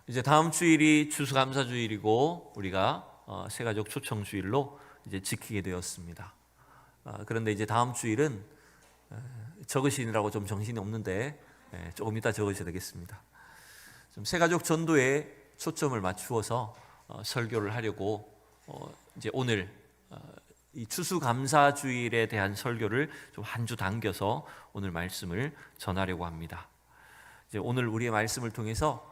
이제 다음 주일이 추수감사주일이고 우리가 새가족 초청주일로 이제 지키게 되었습니다. 그런데 이제 다음 주일은 적으시느라고 좀 정신이 없는데 조금 이따 적으셔야 되겠습니다. 좀 새가족 전도에 초점을 맞추어서 설교를 하려고 이제 오늘 이 추수감사주일에 대한 설교를 좀 한 주 당겨서 오늘 말씀을 전하려고 합니다. 이제 오늘 우리의 말씀을 통해서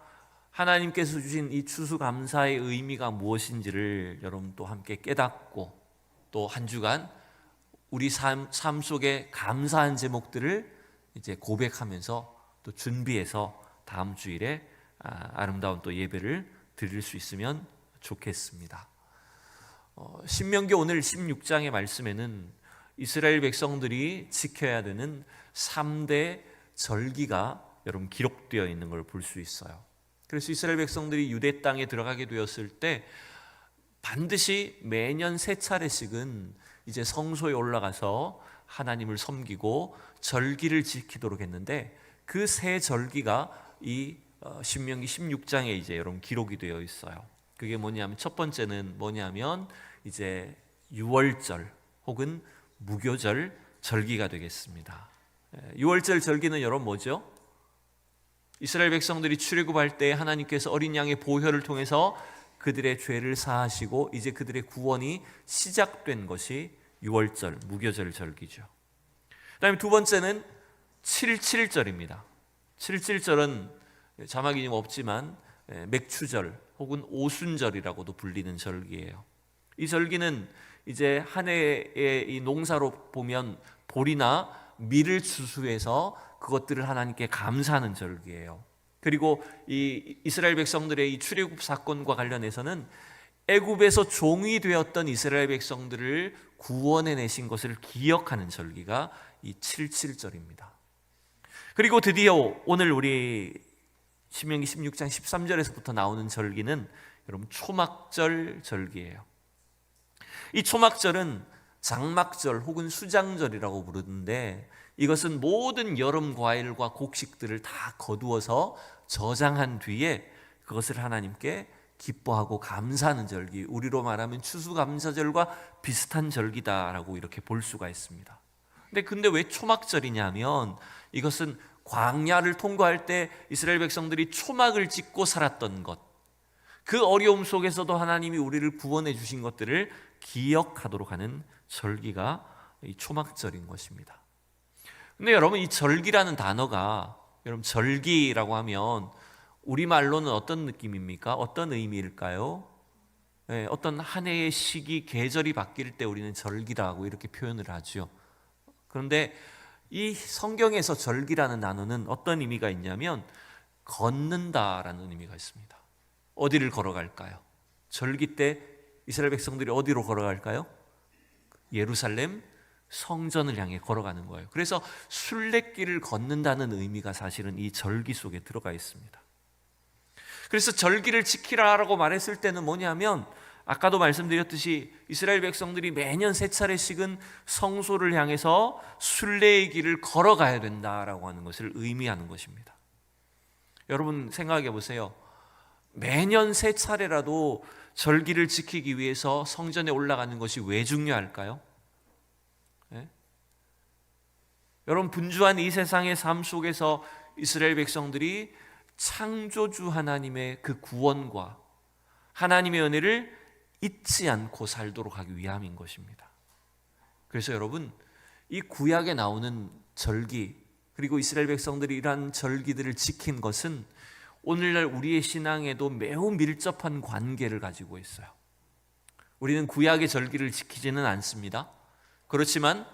하나님께서 주신 이 추수감사의 의미가 무엇인지를 여러분 또 함께 깨닫고 또 한 주간 우리 삶 속에 감사한 제목들을 이제 고백하면서 또 준비해서 다음 주일에 아름다운 또 예배를 드릴 수 있으면 좋겠습니다. 신명기 오늘 16장의 말씀에는 이스라엘 백성들이 지켜야 되는 3대 절기가 여러분 기록되어 있는 걸 볼 수 있어요. 그래서 이스라엘 백성들이 유대 땅에 들어가게 되었을 때 반드시 매년 3차례씩은 이제 성소에 올라가서 하나님을 섬기고 절기를 지키도록 했는데 그 3절기가 이 신명기 16장에 이제 여러분 기록이 되어 있어요. 그게 뭐냐면 첫 번째는 뭐냐면 이제 유월절 혹은 무교절 절기가 되겠습니다. 유월절 절기는 여러분 뭐죠? 이스라엘 백성들이 출애굽할 때 하나님께서 어린 양의 보혈을 통해서 그들의 죄를 사하시고 이제 그들의 구원이 시작된 것이 유월절 무교절 절기죠. 그다음에 두 번째는 7.7절입니다. 7.7절은 자막이 좀 없지만 맥추절 혹은 오순절이라고도 불리는 절기예요. 이 절기는 이제 한 해의 이 농사로 보면 보리나 밀을 추수해서 그것들을 하나님께 감사하는 절기예요. 그리고 이 이스라엘 백성들의 이 출애굽 사건과 관련해서는 애굽에서 종이 되었던 이스라엘 백성들을 구원해내신 것을 기억하는 절기가 이 7.7절입니다. 그리고 드디어 오늘 우리 신명기 16장 13절에서부터 나오는 절기는 여러분 초막절 절기예요. 이 초막절은 장막절 혹은 수장절이라고 부르는데 이것은 모든 여름 과일과 곡식들을 다 거두어서 저장한 뒤에 그것을 하나님께 기뻐하고 감사하는 절기, 우리로 말하면 추수감사절과 비슷한 절기다라고 이렇게 볼 수가 있습니다. 근데 왜 초막절이냐면 이것은 광야를 통과할 때 이스라엘 백성들이 초막을 짓고 살았던 것, 그 어려움 속에서도 하나님이 우리를 구원해 주신 것들을 기억하도록 하는 절기가 이 초막절인 것입니다. 근데 여러분 이 절기라는 단어가 여러분 절기라고 하면 우리말로는 어떤 느낌입니까? 어떤 의미일까요? 어떤 한 해의 시기, 계절이 바뀔 때 우리는 절기라고 이렇게 표현을 하죠. 그런데 이 성경에서 절기라는 단어는 어떤 의미가 있냐면 걷는다라는 의미가 있습니다. 어디를 걸어갈까요? 절기 때 이스라엘 백성들이 어디로 걸어갈까요? 예루살렘 성전을 향해 걸어가는 거예요. 그래서 순례길을 걷는다는 의미가 사실은 이 절기 속에 들어가 있습니다. 그래서 절기를 지키라라고 말했을 때는 뭐냐면 아까도 말씀드렸듯이 이스라엘 백성들이 매년 3차례씩은 성소를 향해서 순례의 길을 걸어가야 된다라고 하는 것을 의미하는 것입니다. 여러분 생각해 보세요. 매년 3차례라도 절기를 지키기 위해서 성전에 올라가는 것이 왜 중요할까요? 여러분 분주한 이 세상의 삶 속에서 이스라엘 백성들이 창조주 하나님의 그 구원과 하나님의 은혜를 잊지 않고 살도록 하기 위함인 것입니다. 그래서 여러분 이 구약에 나오는 절기 그리고 이스라엘 백성들이 이러한 절기들을 지킨 것은 오늘날 우리의 신앙에도 매우 밀접한 관계를 가지고 있어요. 우리는 구약의 절기를 지키지는 않습니다. 그렇지만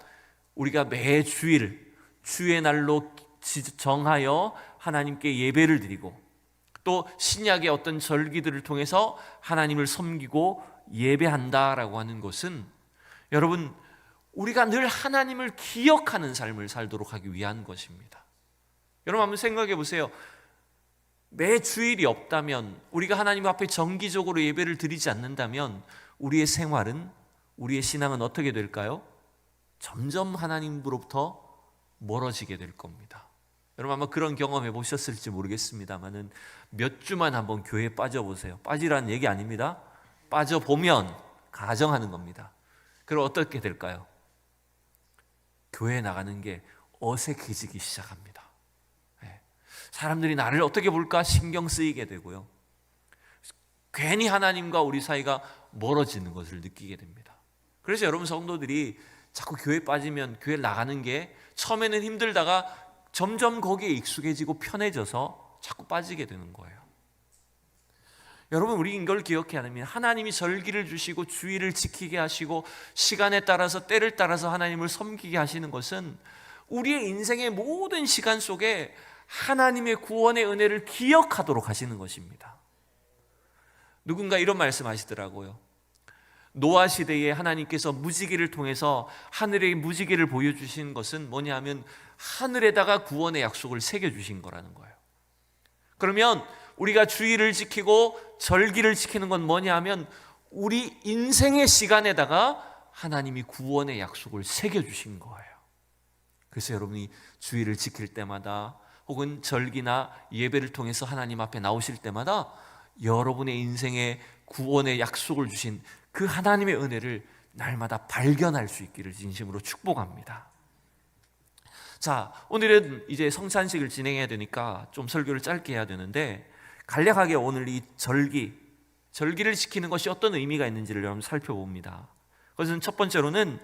우리가 매 주일 주의 날로 정하여 하나님께 예배를 드리고 또 신약의 어떤 절기들을 통해서 하나님을 섬기고 예배한다라고 하는 것은 여러분 우리가 늘 하나님을 기억하는 삶을 살도록 하기 위한 것입니다. 여러분 한번 생각해 보세요. 매 주일이 없다면 우리가 하나님 앞에 정기적으로 예배를 드리지 않는다면 우리의 생활은 우리의 신앙은 어떻게 될까요? 점점 하나님으로부터 멀어지게 될 겁니다. 여러분 아마 그런 경험해 보셨을지 모르겠습니다만은 몇 주만 한번 교회에 빠져보세요. 빠지라는 얘기 아닙니다. 빠져보면 가정하는 겁니다. 그럼 어떻게 될까요? 교회에 나가는 게 어색해지기 시작합니다. 사람들이 나를 어떻게 볼까 신경 쓰이게 되고요. 괜히 하나님과 우리 사이가 멀어지는 것을 느끼게 됩니다. 그래서 여러분 성도들이 자꾸 교회에 빠지면 교회 나가는 게 처음에는 힘들다가 점점 거기에 익숙해지고 편해져서 자꾸 빠지게 되는 거예요. 여러분 우리 이걸 기억해야 합니다. 하나님이 절기를 주시고 주의를 지키게 하시고 시간에 따라서 때를 따라서 하나님을 섬기게 하시는 것은 우리의 인생의 모든 시간 속에 하나님의 구원의 은혜를 기억하도록 하시는 것입니다. 누군가 이런 말씀 하시더라고요. 노아 시대에 하나님께서 무지개를 통해서 하늘의 무지개를 보여주신 것은 뭐냐 하면 하늘에다가 구원의 약속을 새겨주신 거라는 거예요. 그러면 우리가 주의를 지키고 절기를 지키는 건 뭐냐 하면 우리 인생의 시간에다가 하나님이 구원의 약속을 새겨주신 거예요. 그래서 여러분이 주의를 지킬 때마다 혹은 절기나 예배를 통해서 하나님 앞에 나오실 때마다 여러분의 인생에 구원의 약속을 주신 그 하나님의 은혜를 날마다 발견할 수 있기를 진심으로 축복합니다. 자, 오늘은 이제 성찬식을 진행해야 되니까 좀 설교를 짧게 해야 되는데 간략하게 오늘 이 절기를 지키는 것이 어떤 의미가 있는지를 여러분 살펴봅니다. 그것은 첫 번째로는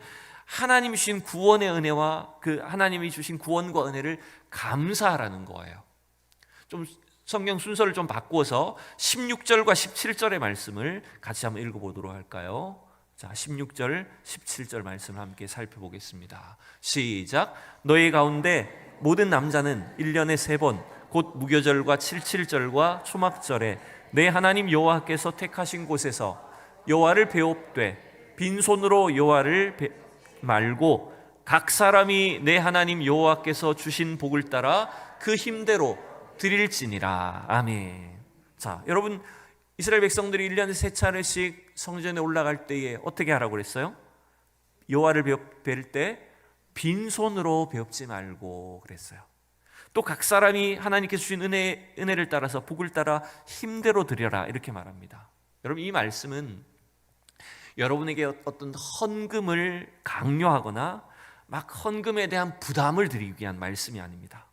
하나님이 주신 구원의 은혜와 그 하나님이 주신 구원과 은혜를 감사하라는 거예요. 좀 성경 순서를 좀 바꾸어서 16절과 17절의 말씀을 같이 한번 읽어보도록 할까요? 자, 16절, 17절 말씀을 함께 살펴보겠습니다. 시작. 너희 가운데 모든 남자는 1년에 3번 곧 무교절과 77절과 초막절에 내 하나님 여호와께서 택하신 곳에서 여호와를 배웁되 빈손으로 여호와를 말고 각 사람이 내 하나님 여호와께서 주신 복을 따라 그 힘대로 드릴지니라. 아멘. 자, 여러분 이스라엘 백성들이 1년에 3차례씩 성전에 올라갈 때에 어떻게 하라고 그랬어요? 여호와를 배울 때 빈손으로 배웁지 말고 그랬어요. 또 각 사람이 하나님께서 주신 은혜를 따라서 복을 따라 힘대로 드려라 이렇게 말합니다. 여러분 이 말씀은 여러분에게 어떤 헌금을 강요하거나 막 헌금에 대한 부담을 드리기 위한 말씀이 아닙니다.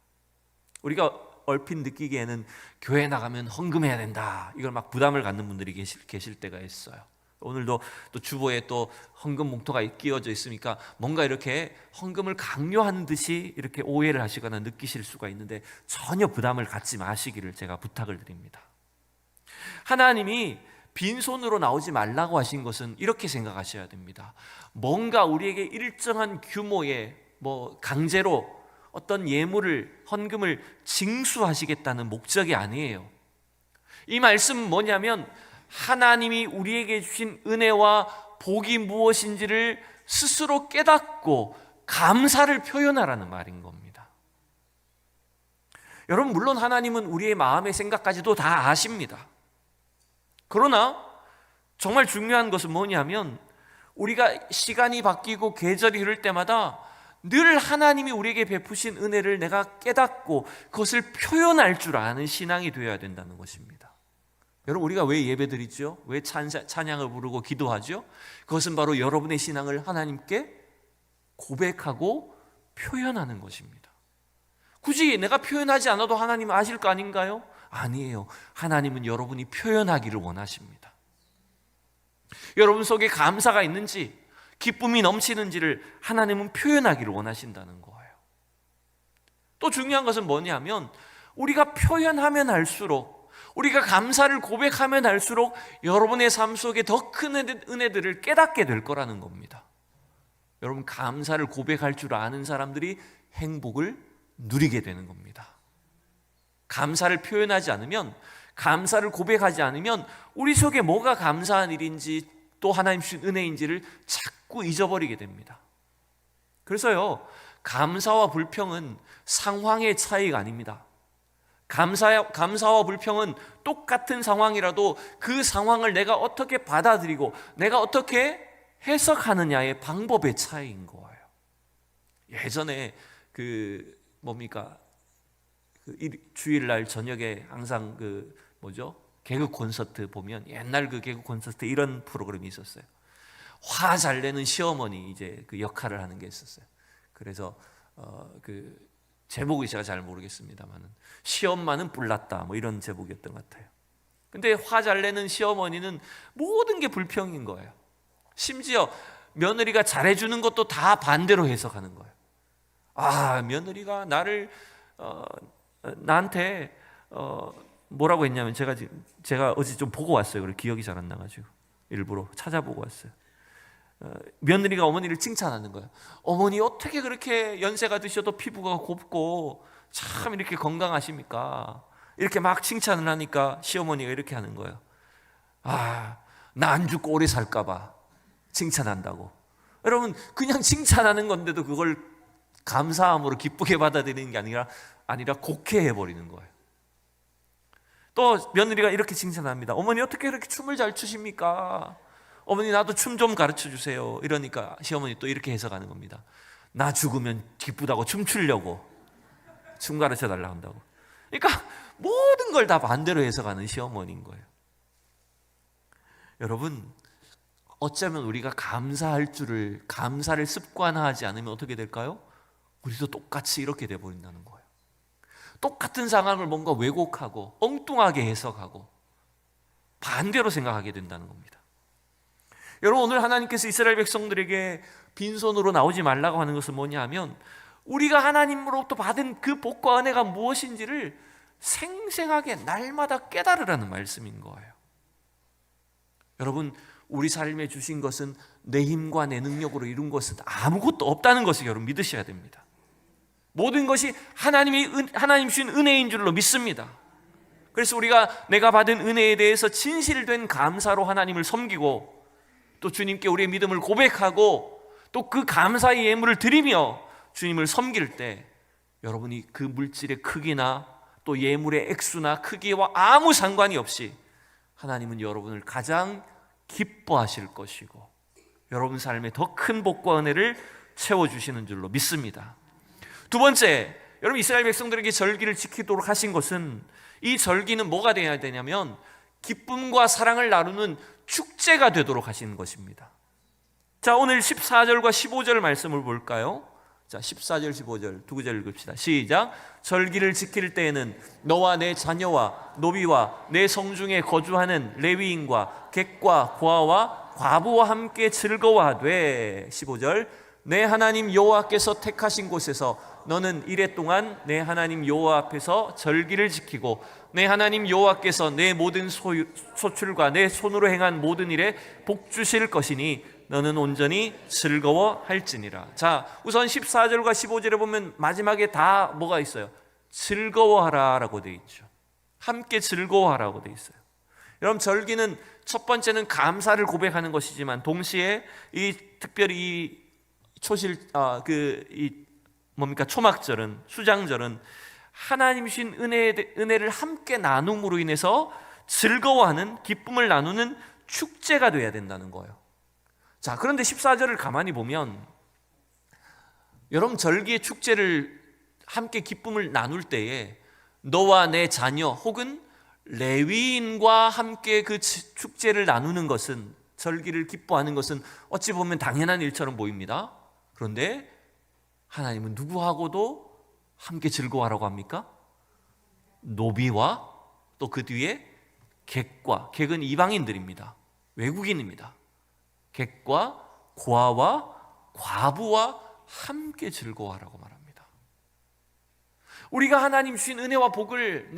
우리가 얼핏 느끼기에는 교회 나가면 헌금해야 된다 이걸 막 부담을 갖는 분들이 계실 때가 있어요. 오늘도 또 주보에 또 헌금 봉투가 끼워져 있으니까 뭔가 이렇게 헌금을 강요하는 듯이 이렇게 오해를 하시거나 느끼실 수가 있는데 전혀 부담을 갖지 마시기를 제가 부탁을 드립니다. 하나님이 빈손으로 나오지 말라고 하신 것은 이렇게 생각하셔야 됩니다. 뭔가 우리에게 일정한 규모의 강제로 어떤 예물을 헌금을 징수하시겠다는 목적이 아니에요. 이 말씀은 뭐냐면 하나님이 우리에게 주신 은혜와 복이 무엇인지를 스스로 깨닫고 감사를 표현하라는 말인 겁니다. 여러분 물론 하나님은 우리의 마음의 생각까지도 다 아십니다. 그러나 정말 중요한 것은 뭐냐면 우리가 시간이 바뀌고 계절이 흐를 때마다 늘 하나님이 우리에게 베푸신 은혜를 내가 깨닫고 그것을 표현할 줄 아는 신앙이 되어야 된다는 것입니다. 여러분 우리가 왜 예배드리죠? 왜 찬양을 부르고 기도하죠? 그것은 바로 여러분의 신앙을 하나님께 고백하고 표현하는 것입니다. 굳이 내가 표현하지 않아도 하나님은 아실 거 아닌가요? 아니에요. 하나님은 여러분이 표현하기를 원하십니다. 여러분 속에 감사가 있는지 기쁨이 넘치는지를 하나님은 표현하기를 원하신다는 거예요. 또 중요한 것은 뭐냐면 우리가 표현하면 할수록 우리가 감사를 고백하면 할수록 여러분의 삶 속에 더 큰 은혜들을 깨닫게 될 거라는 겁니다. 여러분 감사를 고백할 줄 아는 사람들이 행복을 누리게 되는 겁니다. 감사를 표현하지 않으면 감사를 고백하지 않으면 우리 속에 뭐가 감사한 일인지 또 하나님 주신 은혜인지를 자꾸 잊어버리게 됩니다. 그래서요 감사와 불평은 상황의 차이가 아닙니다. 감사와 불평은 똑같은 상황이라도 그 상황을 내가 어떻게 받아들이고 내가 어떻게 해석하느냐의 방법의 차이인 거예요. 예전에 주일날 저녁에 항상 개그 콘서트 보면 옛날 그 개그 콘서트 이런 프로그램이 있었어요. 화 잘 내는 시어머니 이제 그 역할을 하는 게 있었어요. 그래서 그 제목이 제가 잘 모르겠습니다만은 시엄마는 뿔났다 뭐 이런 제목이었던 것 같아요. 근데 화 잘 내는 시어머니는 모든 게 불평인 거예요. 심지어 며느리가 잘해주는 것도 다 반대로 해석하는 거예요. 아, 며느리가 나한테 뭐라고 했냐면 제가 어제 좀 보고 왔어요. 그래 기억이 잘 안 나가지고 일부러 찾아보고 왔어요. 며느리가 어머니를 칭찬하는 거예요. 어머니 어떻게 그렇게 연세가 드셔도 피부가 곱고 참 이렇게 건강하십니까? 이렇게 막 칭찬을 하니까 시어머니가 이렇게 하는 거예요. 아, 나 안 죽고 오래 살까봐 칭찬한다고. 여러분, 그냥 칭찬하는 건데도 그걸 감사함으로 기쁘게 받아들이는 게 아니라 곡해해버리는 거예요. 또 며느리가 이렇게 칭찬합니다. 어머니 어떻게 이렇게 춤을 잘 추십니까? 어머니 나도 춤 좀 가르쳐 주세요. 이러니까 시어머니 또 이렇게 해석하는 겁니다. 나 죽으면 기쁘다고 춤추려고 춤 가르쳐 달라고 한다고. 그러니까 모든 걸 다 반대로 해석하는 시어머니인 거예요. 여러분, 어쩌면 우리가 감사를 습관화하지 않으면 어떻게 될까요? 우리도 똑같이 이렇게 돼버린다는 거예요. 똑같은 상황을 뭔가 왜곡하고 엉뚱하게 해석하고 반대로 생각하게 된다는 겁니다. 여러분, 오늘 하나님께서 이스라엘 백성들에게 빈손으로 나오지 말라고 하는 것은 뭐냐 하면 우리가 하나님으로부터 받은 그 복과 은혜가 무엇인지를 생생하게 날마다 깨달으라는 말씀인 거예요. 여러분, 우리 삶에 주신 것은 내 힘과 내 능력으로 이룬 것은 아무것도 없다는 것을 여러분 믿으셔야 됩니다. 모든 것이 하나님 주신 은혜인 줄로 믿습니다. 그래서 내가 받은 은혜에 대해서 진실된 감사로 하나님을 섬기고 또 주님께 우리의 믿음을 고백하고 또 그 감사의 예물을 드리며 주님을 섬길 때 여러분이 그 물질의 크기나 또 예물의 액수나 크기와 아무 상관이 없이 하나님은 여러분을 가장 기뻐하실 것이고 여러분 삶에 더 큰 복과 은혜를 채워주시는 줄로 믿습니다. 두 번째, 여러분 이스라엘 백성들에게 절기를 지키도록 하신 것은 이 절기는 뭐가 되어야 되냐면 기쁨과 사랑을 나누는 축제가 되도록 하신 것입니다. 자, 오늘 14절과 15절 말씀을 볼까요? 자, 14절 15절 두 구절 읽읍시다. 시작. 절기를 지킬 때에는 너와 내 자녀와 노비와 내 성중에 거주하는 레위인과 객과 고아와 과부와 함께 즐거워하되 15절 내 하나님 여호와께서 택하신 곳에서 너는 이레 동안 내 하나님 여호와 앞에서 절기를 지키고 내 하나님 여호와께서 내 모든 소출과 내 손으로 행한 모든 일에 복 주실 것이니 너는 온전히 즐거워할지니라. 자, 우선 14절과 15절에 보면 마지막에 다 뭐가 있어요? 즐거워하라 라고 되어 있죠. 함께 즐거워하라고 되어 있어요. 여러분, 절기는 첫 번째는 감사를 고백하는 것이지만 동시에 특별히 초막절은, 수장절은 하나님 주신 은혜를 함께 나눔으로 인해서 즐거워하는, 기쁨을 나누는 축제가 되어야 된다는 거예요. 자, 그런데 14절을 가만히 보면 여러분 절기의 축제를 함께 기쁨을 나눌 때에 너와 내 자녀 혹은 레위인과 함께 그 축제를 나누는 것은, 절기를 기뻐하는 것은 어찌 보면 당연한 일처럼 보입니다. 그런데 하나님은 누구하고도 함께 즐거워하라고 합니까? 노비와 또 그 뒤에 객은 이방인들입니다. 외국인입니다. 객과 고아와 과부와 함께 즐거워하라고 말합니다. 우리가 하나님 주신 은혜와 복을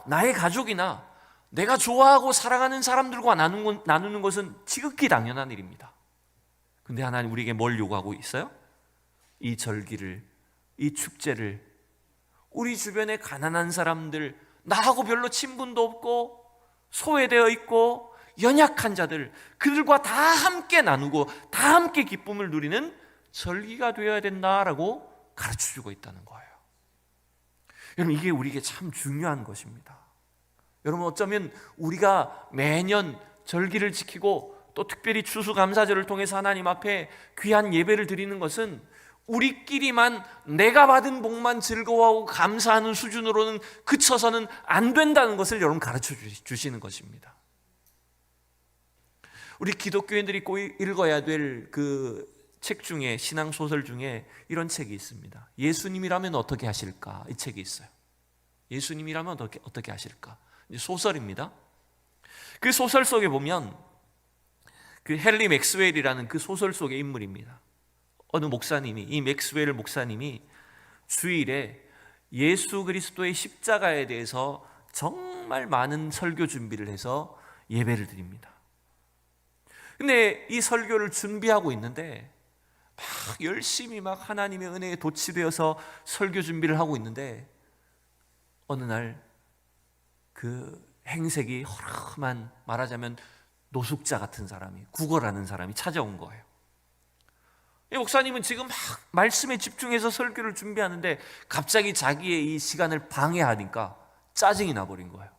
나의 가족이나 내가 좋아하고 사랑하는 사람들과 나누는 것은 지극히 당연한 일입니다. 근데 하나님 우리에게 뭘 요구하고 있어요? 이 절기를, 이 축제를 우리 주변의 가난한 사람들, 나하고 별로 친분도 없고 소외되어 있고 연약한 자들, 그들과 다 함께 나누고 다 함께 기쁨을 누리는 절기가 되어야 된다라고 가르쳐주고 있다는 거예요. 여러분, 이게 우리에게 참 중요한 것입니다. 여러분, 어쩌면 우리가 매년 절기를 지키고 또 특별히 추수감사절을 통해서 하나님 앞에 귀한 예배를 드리는 것은 우리끼리만 내가 받은 복만 즐거워하고 감사하는 수준으로는 그쳐서는 안 된다는 것을 여러분 가르쳐 주시는 것입니다. 우리 기독교인들이 꼭 읽어야 될 그 책 중에, 신앙 소설 중에 이런 책이 있습니다. 예수님이라면 어떻게 하실까? 이 책이 있어요. 예수님이라면 어떻게 하실까? 소설입니다. 그 소설 속에 보면 그 헨리 맥스웰이라는 그 소설 속의 인물입니다. 어느 목사님이, 이 맥스웰 목사님이 주일에 예수 그리스도의 십자가에 대해서 정말 많은 설교 준비를 해서 예배를 드립니다. 근데 이 설교를 준비하고 있는데 막 열심히 막 하나님의 은혜에 도취되어서 설교 준비를 하고 있는데 어느 날 그 행색이 허름한, 말하자면 노숙자 같은 사람이, 구걸하는 사람이 찾아온 거예요. 이 목사님은 지금 막 말씀에 집중해서 설교를 준비하는데 갑자기 자기의 이 시간을 방해하니까 짜증이 나버린 거예요.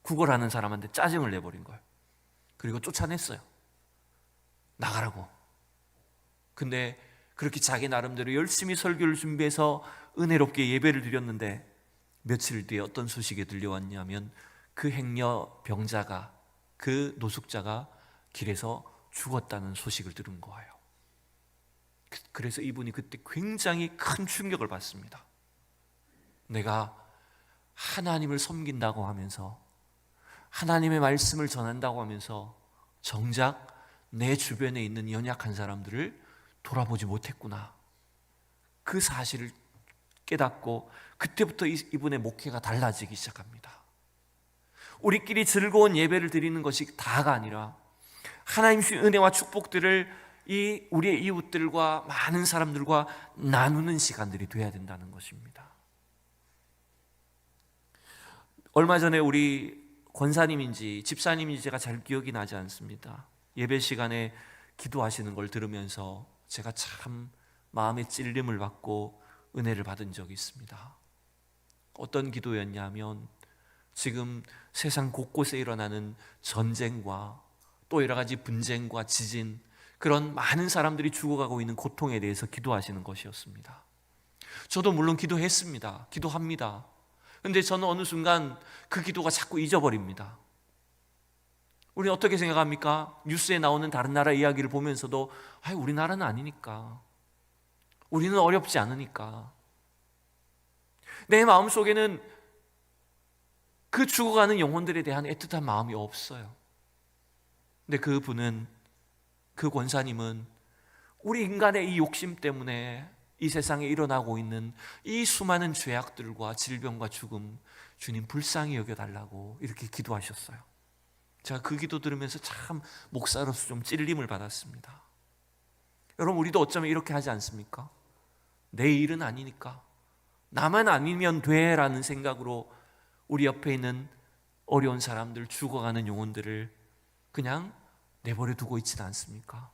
구걸하는 사람한테 짜증을 내버린 거예요. 그리고 쫓아냈어요. 나가라고. 근데 그렇게 자기 나름대로 열심히 설교를 준비해서 은혜롭게 예배를 드렸는데 며칠 뒤에 어떤 소식이 들려왔냐면 그 행여 병자가, 그 노숙자가 길에서 죽었다는 소식을 들은 거예요. 그래서 이분이 그때 굉장히 큰 충격을 받습니다. 내가 하나님을 섬긴다고 하면서, 하나님의 말씀을 전한다고 하면서 정작 내 주변에 있는 연약한 사람들을 돌아보지 못했구나. 그 사실을 깨닫고 그때부터 이분의 목회가 달라지기 시작합니다. 우리끼리 즐거운 예배를 드리는 것이 다가 아니라 하나님 주신 은혜와 축복들을 우리의 이웃들과 많은 사람들과 나누는 시간들이 돼야 된다는 것입니다. 얼마 전에 우리 권사님인지 집사님인지 제가 잘 기억이 나지 않습니다. 예배 시간에 기도하시는 걸 들으면서 제가 참 마음의 찔림을 받고 은혜를 받은 적이 있습니다. 어떤 기도였냐면 지금 세상 곳곳에 일어나는 전쟁과 또 여러 가지 분쟁과 지진, 그런 많은 사람들이 죽어가고 있는 고통에 대해서 기도하시는 것이었습니다. 저도 물론 기도했습니다. 기도합니다. 그런데 저는 어느 순간 그 기도가 자꾸 잊어버립니다. 우리는 어떻게 생각합니까? 뉴스에 나오는 다른 나라 이야기를 보면서도 우리나라는 아니니까, 우리는 어렵지 않으니까. 내 마음속에는 그 죽어가는 영혼들에 대한 애틋한 마음이 없어요. 근데 그 권사님은 우리 인간의 이 욕심 때문에 이 세상에 일어나고 있는 이 수많은 죄악들과 질병과 죽음, 주님 불쌍히 여겨달라고 이렇게 기도하셨어요. 제가 그 기도 들으면서 참 목사로서 좀 찔림을 받았습니다. 여러분, 우리도 어쩌면 이렇게 하지 않습니까? 내 일은 아니니까, 나만 아니면 돼라는 생각으로 우리 옆에 있는 어려운 사람들, 죽어가는 영혼들을 그냥 내버려 두고 있지는 않습니까?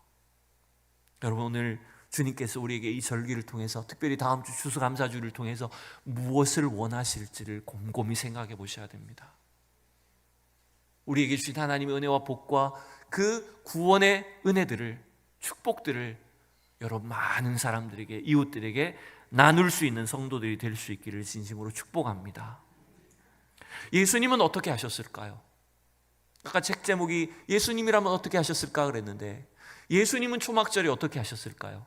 여러분, 오늘 주님께서 우리에게 이 절기를 통해서, 특별히 다음 주 추수감사주를 통해서 무엇을 원하실지를 곰곰이 생각해 보셔야 됩니다. 우리에게 주신 하나님의 은혜와 복과 그 구원의 은혜들을, 축복들을 여러분 많은 사람들에게, 이웃들에게 나눌 수 있는 성도들이 될 수 있기를 진심으로 축복합니다. 예수님은 어떻게 하셨을까요? 아까 책 제목이 예수님이라면 어떻게 하셨을까 그랬는데, 예수님은 초막절에 어떻게 하셨을까요?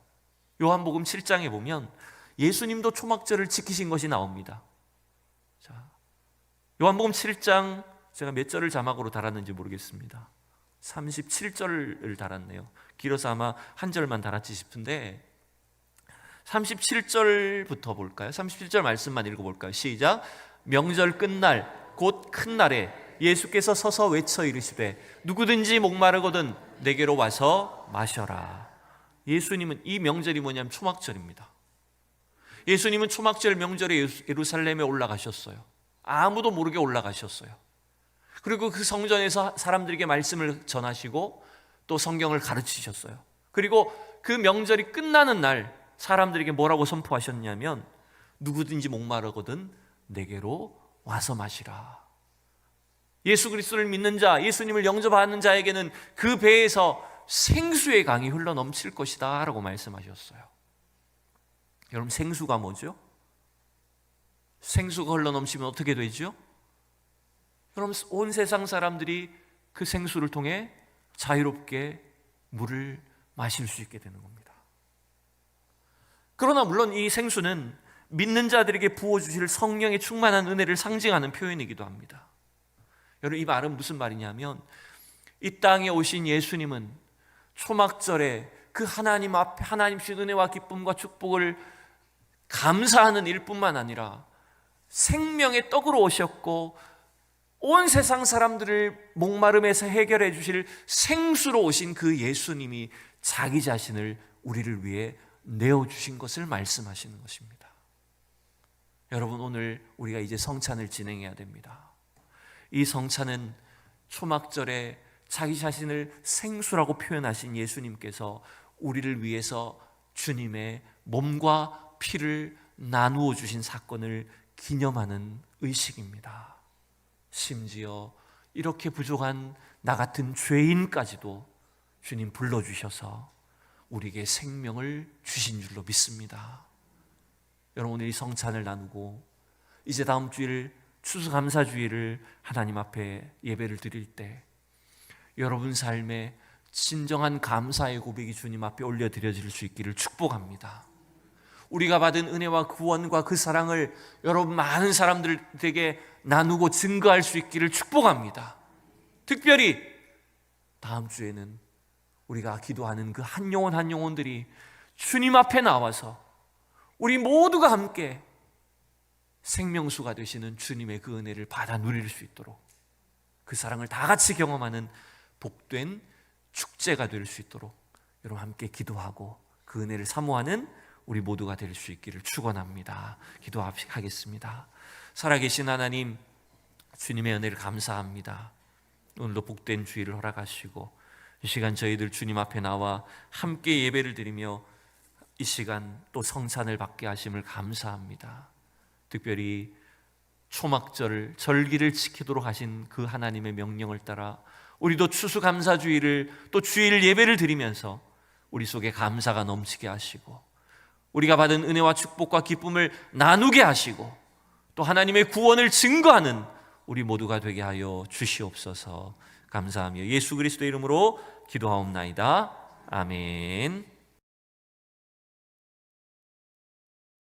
요한복음 7장에 보면 예수님도 초막절을 지키신 것이 나옵니다. 자, 요한복음 7장, 제가 몇 절을 자막으로 달았는지 모르겠습니다. 37절을 달았네요. 길어서 아마 한 절만 달았지 싶은데 37절부터 볼까요? 37절 말씀만 읽어볼까요? 시작. 명절 끝날 곧 큰 날에 예수께서 서서 외쳐 이르시되 누구든지 목마르거든 내게로 와서 마셔라. 예수님은, 이 명절이 뭐냐면 초막절입니다. 예수님은 초막절 명절에 예루살렘에 올라가셨어요. 아무도 모르게 올라가셨어요. 그리고 그 성전에서 사람들에게 말씀을 전하시고 또 성경을 가르치셨어요. 그리고 그 명절이 끝나는 날 사람들에게 뭐라고 선포하셨냐면 누구든지 목마르거든 내게로 와서 마시라. 예수 그리스도를 믿는 자, 예수님을 영접하는 자에게는 그 배에서 생수의 강이 흘러 넘칠 것이다 라고 말씀하셨어요. 여러분, 생수가 뭐죠? 생수가 흘러넘치면 어떻게 되죠? 여러분, 온 세상 사람들이 그 생수를 통해 자유롭게 물을 마실 수 있게 되는 겁니다. 그러나 물론 이 생수는 믿는 자들에게 부어주실 성령의 충만한 은혜를 상징하는 표현이기도 합니다. 여러분, 이 말은 무슨 말이냐면, 이 땅에 오신 예수님은 초막절에 그 하나님 앞에 하나님 주신 은혜와 기쁨과 축복을 감사하는 일뿐만 아니라 생명의 떡으로 오셨고 온 세상 사람들을 목마름에서 해결해 주실 생수로 오신 그 예수님이 자기 자신을 우리를 위해 내어주신 것을 말씀하시는 것입니다. 여러분, 오늘 우리가 이제 성찬을 진행해야 됩니다. 이 성찬은 초막절에 자기 자신을 생수라고 표현하신 예수님께서 우리를 위해서 주님의 몸과 피를 나누어 주신 사건을 기념하는 의식입니다. 심지어 이렇게 부족한 나 같은 죄인까지도 주님 불러주셔서 우리에게 생명을 주신 줄로 믿습니다. 여러분, 오늘 이 성찬을 나누고 이제 다음 주일 추수감사주일을 하나님 앞에 예배를 드릴 때 여러분 삶에 진정한 감사의 고백이 주님 앞에 올려드려질 수 있기를 축복합니다. 우리가 받은 은혜와 구원과 그 사랑을 여러분 많은 사람들에게 나누고 증거할 수 있기를 축복합니다. 특별히 다음 주에는 우리가 기도하는 그 한 영혼 한 영혼들이 주님 앞에 나와서 우리 모두가 함께 생명수가 되시는 주님의 그 은혜를 받아 누릴 수 있도록, 그 사랑을 다 같이 경험하는 복된 축제가 될 수 있도록 여러분 함께 기도하고 그 은혜를 사모하는 우리 모두가 될 수 있기를 축원합니다. 기도하겠습니다. 살아계신 하나님, 주님의 은혜를 감사합니다. 오늘도 복된 주일을 허락하시고 이 시간 저희들 주님 앞에 나와 함께 예배를 드리며 이 시간 또 성찬을 받게 하심을 감사합니다. 특별히 초막절 절기를 지키도록 하신 그 하나님의 명령을 따라 우리도 추수감사주일을 또 주일 예배를 드리면서 우리 속에 감사가 넘치게 하시고 우리가 받은 은혜와 축복과 기쁨을 나누게 하시고 또 하나님의 구원을 증거하는 우리 모두가 되게 하여 주시옵소서. 감사하며 예수 그리스도의 이름으로 기도하옵나이다. 아멘.